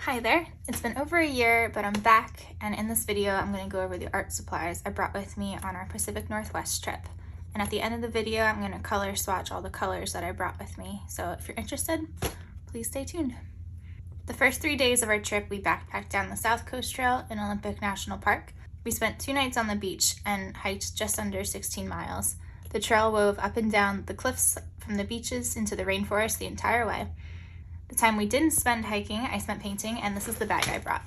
Hi there, it's been over a year, but I'm back, and in this video I'm going to go over the art supplies I brought with me on our Pacific Northwest trip. And at the end of the video I'm going to color swatch all the colors that I brought with me, so if you're interested, please stay tuned. The first 3 days of our trip we backpacked down the South Coast Trail in Olympic National Park. We spent 2 nights on the beach and hiked just under 16 miles. The trail wove up and down the cliffs from the beaches into the rainforest the entire way. The time we didn't spend hiking, I spent painting, and this is the bag I brought.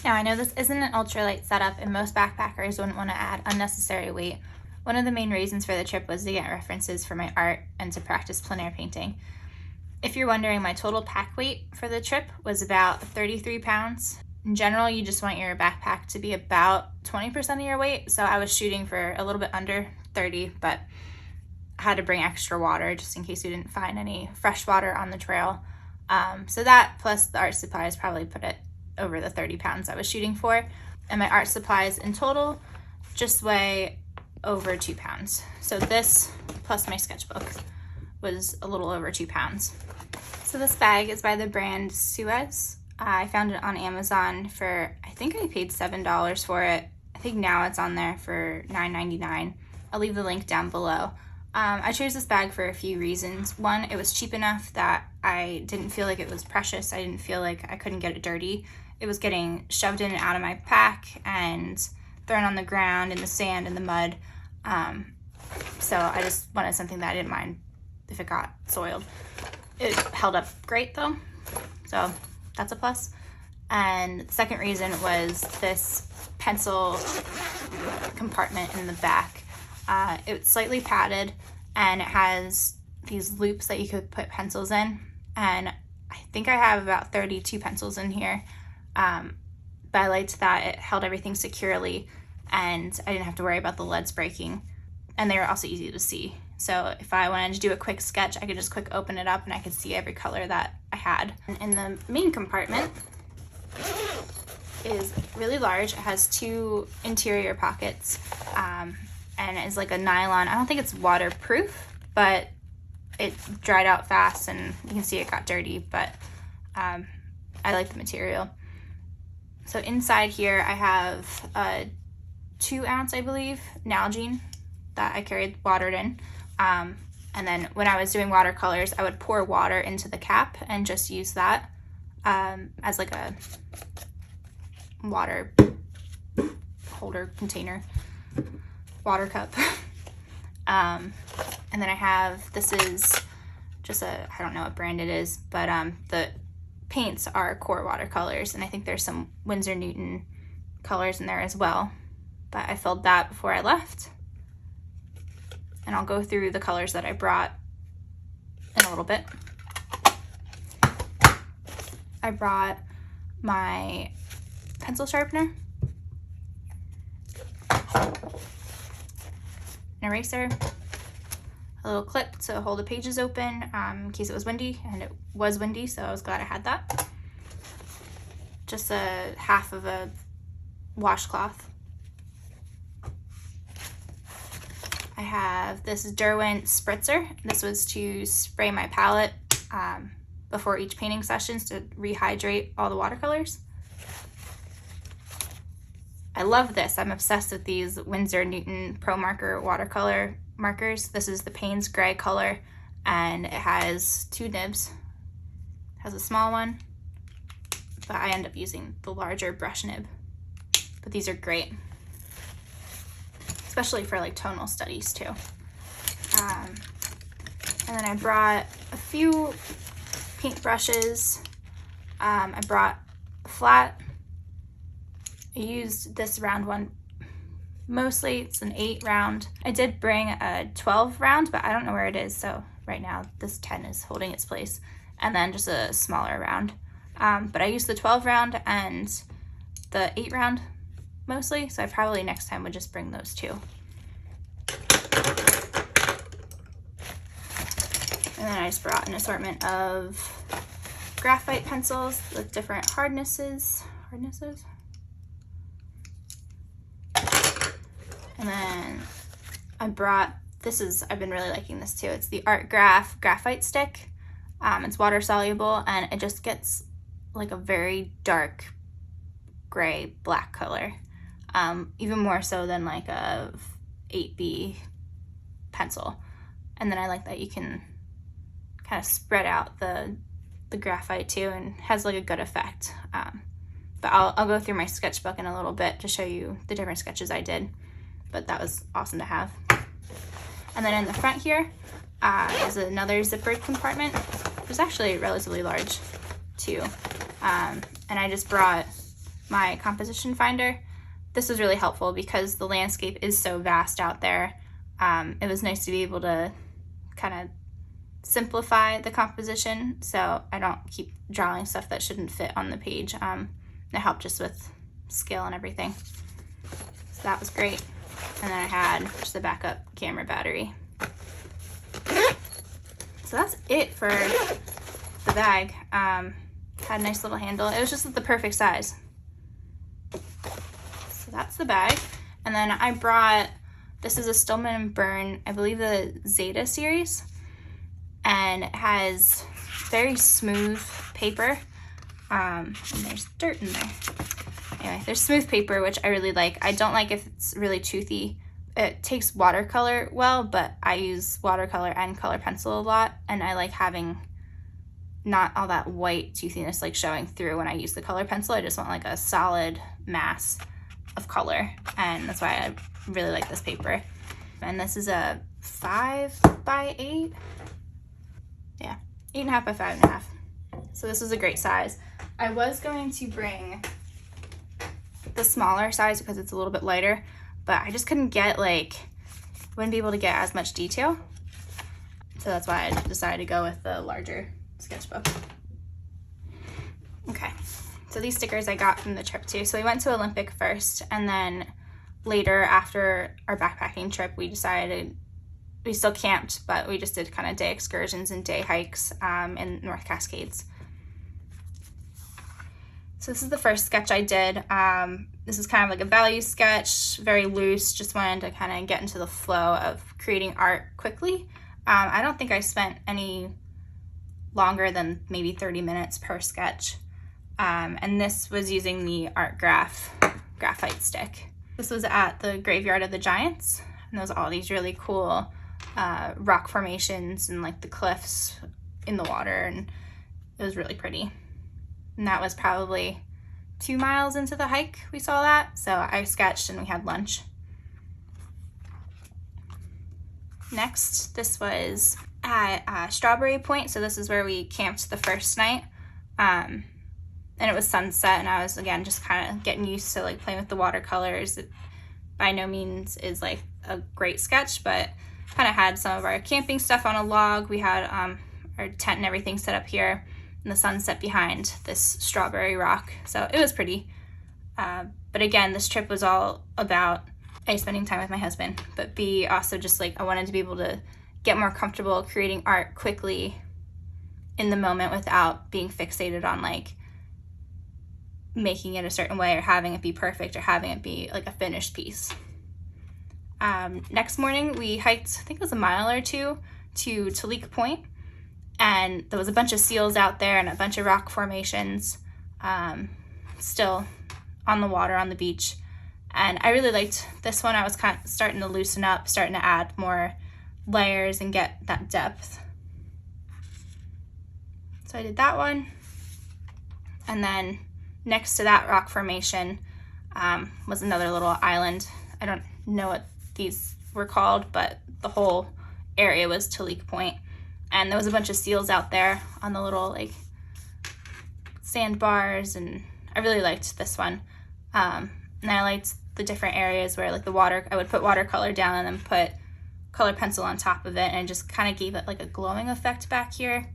Now, I know this isn't an ultralight setup, and most backpackers wouldn't want to add unnecessary weight. One of the main reasons for the trip was to get references for my art and to practice plein air painting. If you're wondering, my total pack weight for the trip was about 33 pounds. In general, you just want your backpack to be about 20% of your weight, so I was shooting for a little bit under 30, but I had to bring extra water just in case we didn't find any fresh water on the trail. So that plus the art supplies probably put it over the 30 pounds I was shooting for. And my art supplies in total just weigh over 2 pounds. So this plus my sketchbook was a little over 2 pounds. So this bag is by the brand Suez. I found it on Amazon for, I think I paid $7 for it. I think now it's on there for $9.99. I'll leave the link down below. I chose this bag for a few reasons. One, it was cheap enough that I didn't feel like it was precious. I didn't feel like I couldn't get it dirty. It was getting shoved in and out of my pack and thrown on the ground, in the sand, in the mud. So I just wanted something that I didn't mind if it got soiled. It held up great though, so that's a plus. And the second reason was this pencil compartment in the back. It's slightly padded and it has these loops that you could put pencils in, and I think I have about 32 pencils in here, but I liked that it held everything securely and I didn't have to worry about the leads breaking, and they were also easy to see. So if I wanted to do a quick sketch, I could just quick open it up and I could see every color that I had. In the main compartment is really large. It has 2 interior pockets, and it's like a nylon. I don't think it's waterproof, but it dried out fast and you can see it got dirty, but I like the material. So inside here I have a 2 ounce, I believe, Nalgene that I carried watered in. And then when I was doing watercolors, I would pour water into the cap and just use that as like a water holder container, water cup. And then I have, this is just I don't know what brand it is, but the paints are Core watercolors, and I think there's some Winsor Newton colors in there as well, but I filled that before I left. And I'll go through the colors that I brought in a little bit. I brought my pencil sharpener, an eraser, a little clip to hold the pages open in case it was windy, and it was windy, so I was glad I had that. Just a half of a washcloth. I have this Derwent spritzer. This was to spray my palette before each painting sessions to rehydrate all the watercolors. I love this. I'm obsessed with these Winsor Newton Promarker watercolor markers. This is the Payne's Gray color, and it has 2 nibs. It has a small one, but I end up using the larger brush nib. But these are great, especially for like tonal studies too. And then I brought a few paint brushes. I brought a flat. I used this round one mostly. It's an 8 round. I did bring a 12 round, but I don't know where it is, so right now this 10 is holding its place, and then just a smaller round. But I used the 12 round and the 8 round mostly, so I probably next time would just bring those 2. And then I just brought an assortment of graphite pencils with different hardnesses. And then I brought, I've been really liking this too. It's the ArtGraf graphite stick. It's water soluble and it just gets like a very dark gray black color, even more so than like a 8B pencil. And then I like that you can kind of spread out the graphite too, and has like a good effect. But I'll go through my sketchbook in a little bit to show you the different sketches I did, but that was awesome to have. And then in the front here is another zippered compartment. It was actually relatively large too. And I just brought my composition finder. This was really helpful because the landscape is so vast out there. It was nice to be able to kind of simplify the composition so I don't keep drawing stuff that shouldn't fit on the page. It helped just with scale and everything. So that was great. And then I had just a backup camera battery. So that's it for the bag. Had a nice little handle. It was just the perfect size. So that's the bag. And then I brought, this is a Stillman and Birn, I believe the Zeta series. And it has very smooth paper. And there's dirt in there. Anyway, there's smooth paper, which I really like. I don't like if it's really toothy. It takes watercolor well, but I use watercolor and color pencil a lot, and I like having not all that white toothiness like showing through when I use the color pencil. I just want like a solid mass of color, and that's why I really like this paper. And this is a 5x8. Yeah, 8.5 by 5.5. So this is a great size. I was going to bring the smaller size because it's a little bit lighter, but I just couldn't get wouldn't be able to get as much detail. So that's why I decided to go with the larger sketchbook. Okay, so these stickers I got from the trip too. So we went to Olympic first, and then later after our backpacking trip, we decided, we still camped, but we just did kind of day excursions and day hikes in North Cascades. So this is the first sketch I did. This is kind of like a value sketch, very loose, just wanted to kind of get into the flow of creating art quickly. I don't think I spent any longer than maybe 30 minutes per sketch. And this was using the ArtGraf graphite stick. This was at the Graveyard of the Giants, and there's all these really cool rock formations and like the cliffs in the water, and it was really pretty. And that was probably 2 miles into the hike we saw that, so I sketched and we had lunch. Next, this was at Strawberry Point, so this is where we camped the first night. And it was sunset, and I was, again, just kind of getting used to like playing with the watercolors. It by no means is like a great sketch, but kind of had some of our camping stuff on a log. We had our tent and everything set up here, and the sunset behind this strawberry rock. So it was pretty. But again, this trip was all about A, spending time with my husband, but B, also just like I wanted to be able to get more comfortable creating art quickly in the moment without being fixated on like making it a certain way or having it be perfect or having it be like a finished piece. Next morning we hiked, I think it was a mile or two, to Tailor Point, and there was a bunch of seals out there and a bunch of rock formations still on the water on the beach. And I really liked this one. I was kind of starting to loosen up, starting to add more layers and get that depth. So I did that one. And then next to that rock formation was another little island. I don't know what these were called, but the whole area was Tailor Point. And there was a bunch of seals out there on the little like sandbars, and I really liked this one. And I liked the different areas where like the water, I would put watercolor down and then put color pencil on top of it, and it just kind of gave it like a glowing effect back here.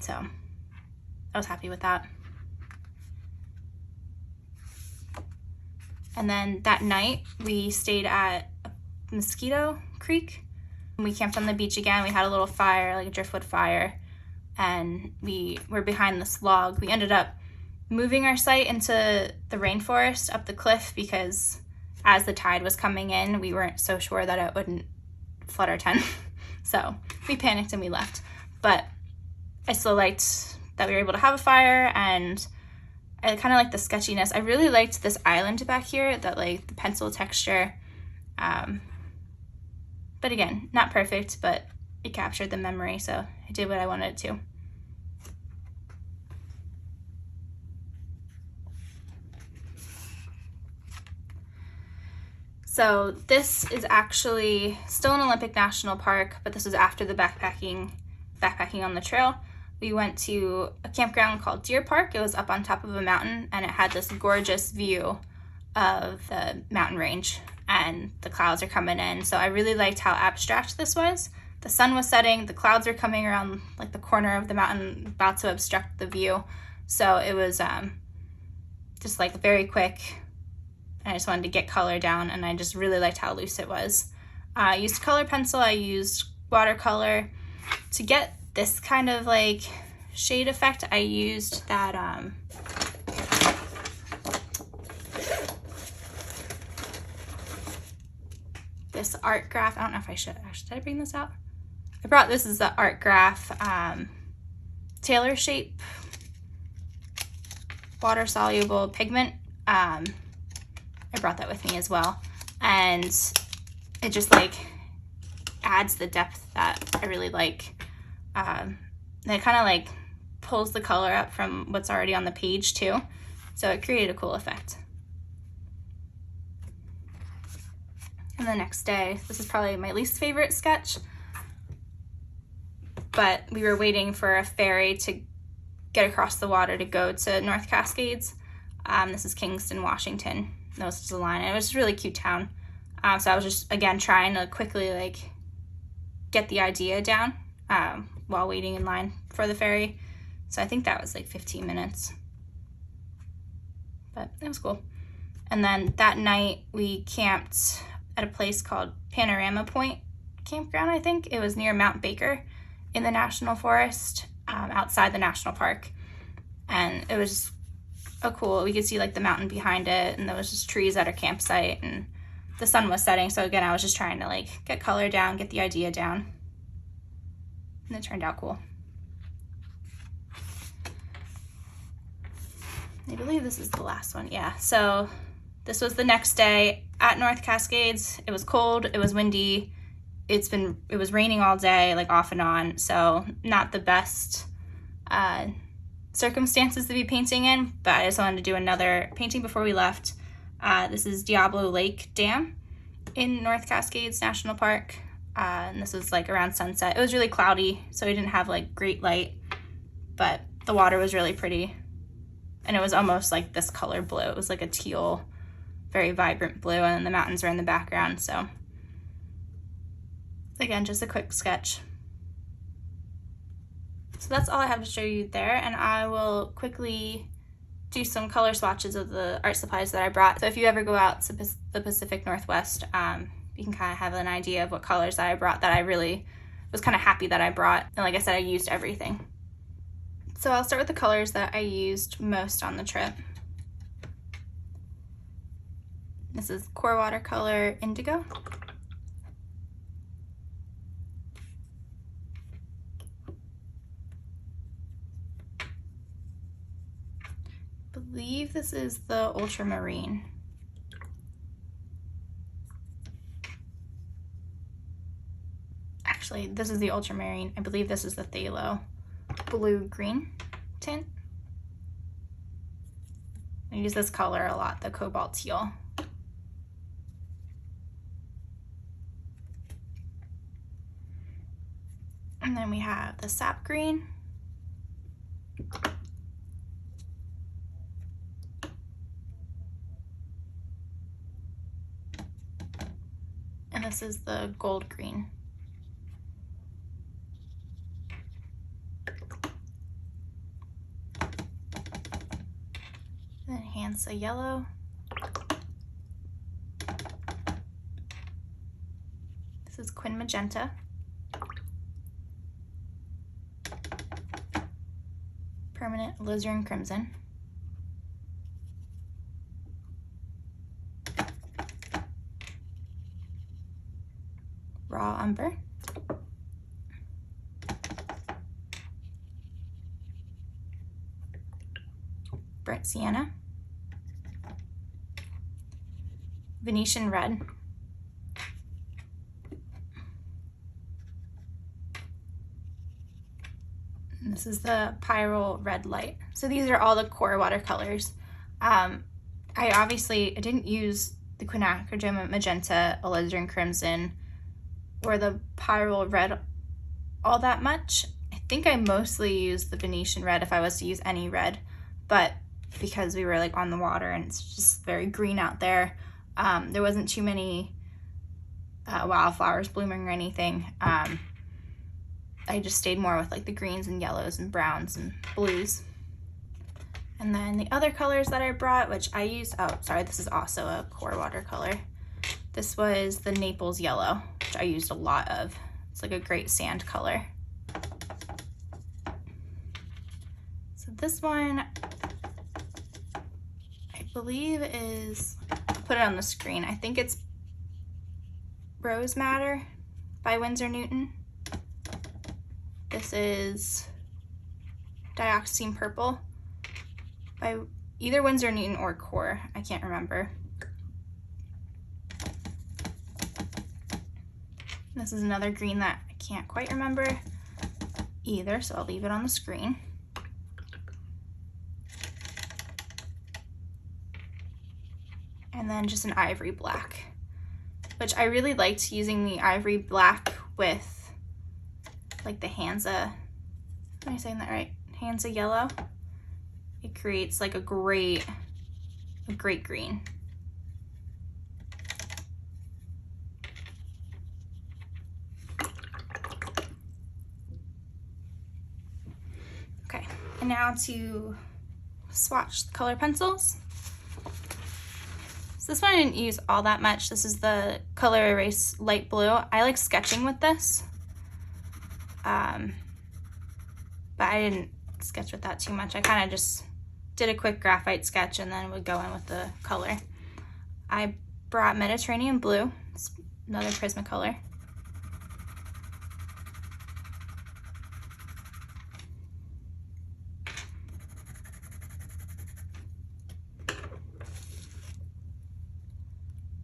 So I was happy with that. And then that night we stayed at Mosquito Creek. We camped on the beach again. We had a little fire, like a driftwood fire, and we were behind this log. We ended up moving our site into the rainforest up the cliff because as the tide was coming in, we weren't so sure that it wouldn't flood our tent. So we panicked and we left. But I still liked that we were able to have a fire, and I kind of like the sketchiness. I really liked this island back here, that like the pencil texture. But again, not perfect, but it captured the memory, so I did what I wanted it to. So this is actually still in Olympic National Park, but this was after the backpacking on the trail. We went to a campground called Deer Park. It was up on top of a mountain, and it had this gorgeous view of the mountain range, and the clouds are coming in. So I really liked how abstract this was. The sun was setting, the clouds are coming around like the corner of the mountain, about to obstruct the view. So it was just like very quick. I just wanted to get color down, and I just really liked how loose it was. I used color pencil, I used watercolor. To get this kind of like shade effect, I used that this ArtGraf. I don't know if I should I bring this out? I brought this as the ArtGraf Tailor shape water soluble pigment. I brought that with me as well, and it just like adds the depth that I really like. And it kind of like pulls the color up from what's already on the page too, so it created a cool effect. And the next day, this is probably my least favorite sketch, but we were waiting for a ferry to get across the water to go to North Cascades. This is Kingston, Washington. That was just a line, and it was just a really cute town. So I was just, again, trying to quickly like get the idea down while waiting in line for the ferry. So I think that was like 15 minutes, but it was cool. And then that night we camped at a place called Panorama Point Campground, I think. It was near Mount Baker in the National Forest, outside the national park. And it was just cool. We could see like the mountain behind it, and there was just trees at our campsite, and the sun was setting. So again, I was just trying to like get color down, get the idea down, and it turned out cool. I believe this is the last one. Yeah, so this was the next day at North Cascades. It was cold, it was windy, it was raining all day, like off and on, so not the best circumstances to be painting in, but I just wanted to do another painting before we left. This is Diablo Lake Dam in North Cascades National Park, and this was like around sunset. It was really cloudy, so we didn't have like great light, but the water was really pretty, and it was almost like this color blue. It was like a teal, very vibrant blue, and then the mountains were in the background. So again, just a quick sketch. So that's all I have to show you there, and I will quickly do some color swatches of the art supplies that I brought. So if you ever go out to the Pacific Northwest, you can kind of have an idea of what colors that I brought that I really was kind of happy that I brought. And like I said, I used everything. So I'll start with the colors that I used most on the trip. This is Core Watercolor Indigo. I believe this is the Ultramarine. Actually, this is the Ultramarine. I believe this is the Phthalo blue-green tint. I use this color a lot, the cobalt teal. And then we have the sap green. And this is the gold green. Then Hansa yellow. This is Quin magenta. Permanent alizarin crimson. Raw umber. burnt sienna, Venetian red, and this is the Pyrrole red light. So these are all the core watercolors. I didn't use the quinacridone magenta, alizarin crimson, or the Pyrrole red all that much. I think I mostly used the Venetian red if I was to use any red, but because we were like on the water and it's just very green out there, there wasn't too many wildflowers blooming or anything. I just stayed more with like the greens and yellows and browns and blues. And then the other colors that I brought, which I used, oh sorry, this is also a core watercolor. This was the Naples yellow, which I used a lot of. It's like a great sand color. So this one, I believe is, I'll put it on the screen. I think it's Rose Madder by Winsor Newton. This is Dioxazine Purple by either Winsor Newton or Core. I can't remember. This is another green that I can't quite remember either, so I'll leave it on the screen. And then just an ivory black, which I really liked using the ivory black with like the Hansa, am I saying that right? Hansa yellow. It creates like a great green. Okay, and now to swatch the color pencils. So this one I didn't use all that much. This is the Color Erase Light Blue. I like sketching with this. But I didn't sketch with that too much. I kind of just did a quick graphite sketch and then would go in with the color. I brought Mediterranean Blue, it's another Prismacolor.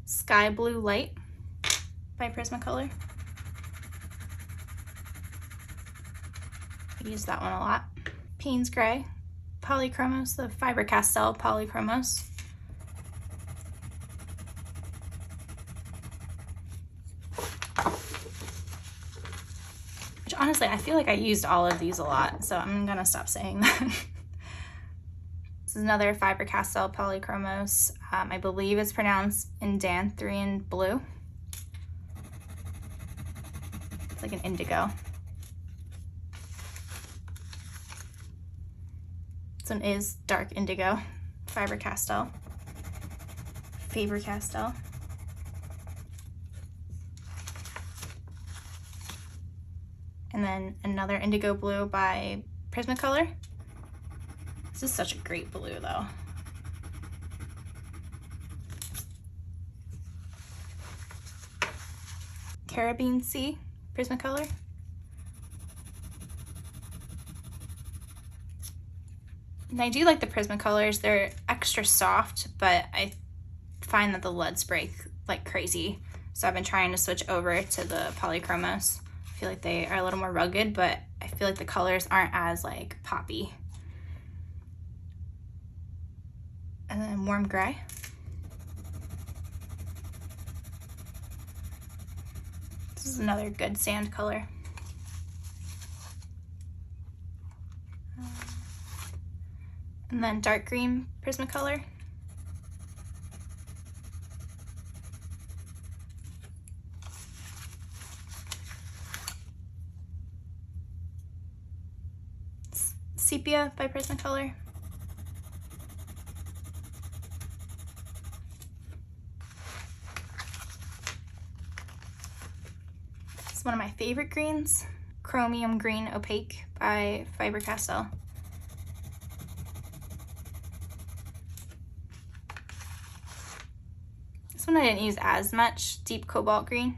Sky Blue Light by Prismacolor. I use that one a lot. Payne's Gray, Polychromos, the Faber Castell Polychromos. Which honestly, I feel like I used all of these a lot, so I'm gonna stop saying that. This is another Faber Castell Polychromos. I believe it's pronounced Indanthrene Blue. It's like an indigo. This one is dark indigo, Faber Castell. And then another indigo blue by Prismacolor. This is such a great blue though. Caribbean Sea, Prismacolor. And I do like the Prismacolors. They're extra soft, but I find that the leads break like crazy. So I've been trying to switch over to the Polychromos. I feel like they are a little more rugged, but I feel like the colors aren't as like poppy. And then Warm Gray. This is another good sand color. And then Dark Green Prismacolor. Sepia by Prismacolor. It's one of my favorite greens, Chromium Green Opaque by Faber Castell. This one I didn't use as much, Deep Cobalt Green.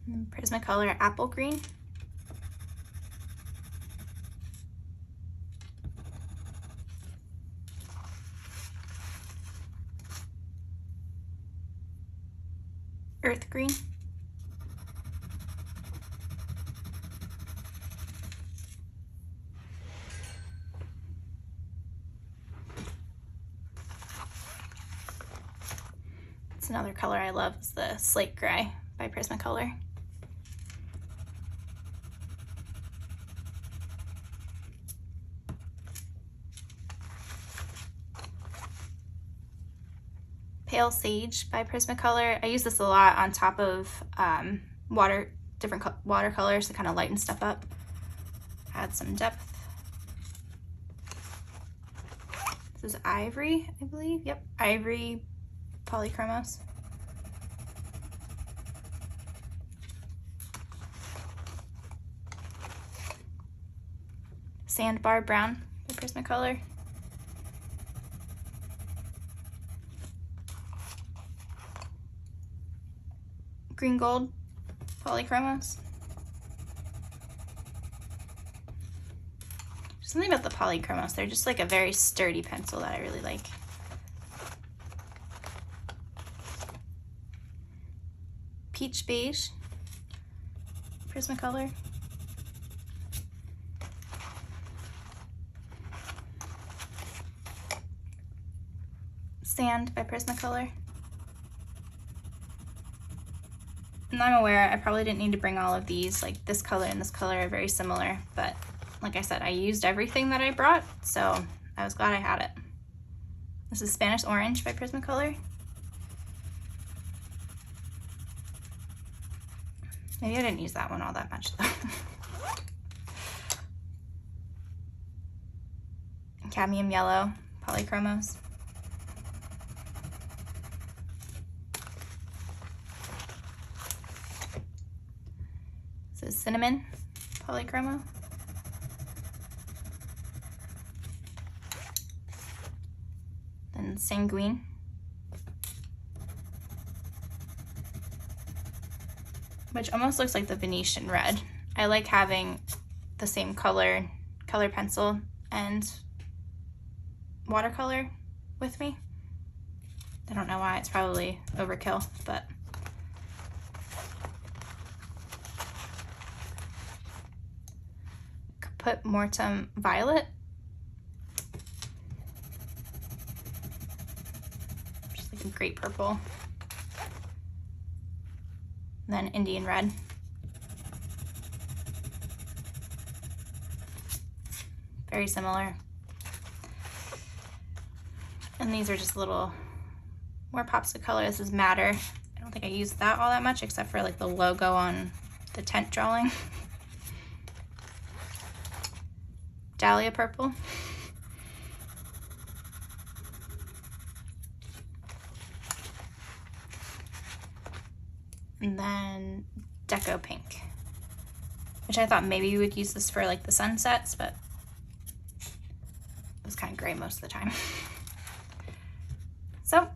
And Prismacolor Apple Green. Earth Green. It's another color I love is the Slate Gray by Prismacolor. Pale Sage by Prismacolor. I use this a lot on top of different watercolors to kind of lighten stuff up, add some depth. This is Ivory, I believe. Yep, Ivory Polychromos. Sandbar Brown by Prismacolor. Green Gold Polychromos. Something about the Polychromos, they're just like a very sturdy pencil that I really like. Peach Beige Prismacolor. Sand by Prismacolor. And I'm aware I probably didn't need to bring all of these, like this color and this color are very similar, but like I said, I used everything that I brought, so I was glad I had it. This is Spanish Orange by Prismacolor. Maybe I didn't use that one all that much though. Cadmium Yellow Polychromos. This is Cinnamon Polychromo. Then Sanguine. Which almost looks like the Venetian Red. I like having the same color pencil and watercolor with me. I don't know why, it's probably overkill, but put Mortem Violet. Just like a great purple. And then Indian Red. Very similar. And these are just little more pops of color. This is Madder. I don't think I used that all that much except for like the logo on the tent drawing. Dahlia Purple. And then Deco Pink, which I thought maybe you would use this for like the sunsets, but it was kind of gray most of the time. So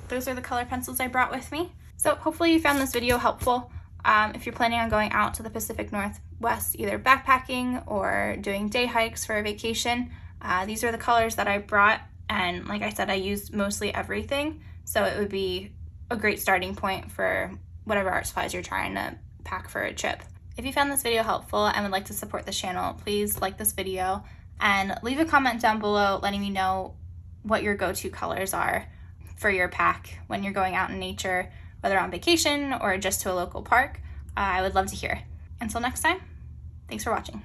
those are the color pencils I brought with me. So hopefully you found this video helpful. If you're planning on going out to the Pacific Northwest, either backpacking or doing day hikes for a vacation, these are the colors that I brought. And like I said, I used mostly everything. So it would be a great starting point for whatever art supplies you're trying to pack for a trip. If you found this video helpful and would like to support this channel, please like this video and leave a comment down below letting me know what your go-to colors are for your pack when you're going out in nature, whether on vacation or just to a local park. I would love to hear. Until next time, thanks for watching.